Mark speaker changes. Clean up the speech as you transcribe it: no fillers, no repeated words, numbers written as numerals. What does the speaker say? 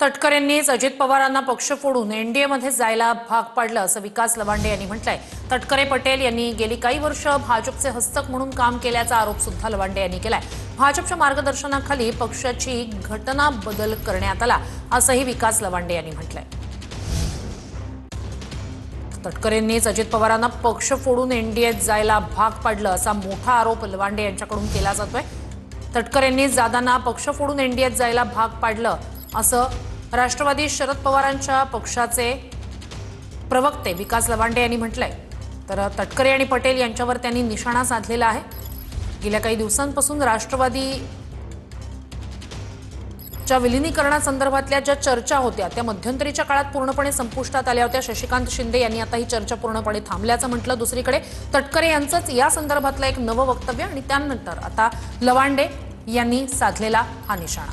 Speaker 1: तटकरेंनीच अजित पवारांना पक्ष फोडून एनडीएमध्ये जायला भाग पाडलं असं विकास लवांडे यांनी म्हटलंय। तटकरे पटेल यांनी गेली काही वर्ष भाजपचे हस्तक म्हणून काम केल्याचा आरोप सुद्धा लवांडे यांनी केलाय। भाजपच्या मार्गदर्शनाखाली पक्षाची घटना बदल करण्यात आला असंही विकास लवांडे यांनी म्हटलंय। तटकरेंनीच अजित पवारांना पक्ष फोडून एनडीएत जायला भाग पाडलं असा मोठा आरोप लवांडे यांच्याकडून केला जातोय। तटकरेंनी जादांना पक्ष फोडून एनडीएत जायला भाग पाडलं असं राष्ट्रवादी शरद पवारांच्या पक्षाचे प्रवक्ते विकास लवांडे यांनी म्हटलंय। तर तटकरे आणि पटेल यांच्यावर त्यांनी निशाणा साधलेला आहे। गेल्या काही दिवसांपासून राष्ट्रवादीच्या विलीनीकरणासंदर्भातल्या ज्या चर्चा होत्या त्या मध्यंतरीच्या काळात पूर्णपणे संपुष्टात आल्या होत्या। शशिकांत शिंदे यांनी आता ही चर्चा पूर्णपणे थांबल्याचं म्हटलं। दुसरीकडे तटकरे यांचंच या संदर्भातलं एक नवं वक्तव्य आणि त्यानंतर आता लवांडे यांनी साधलेला हा निशाणा।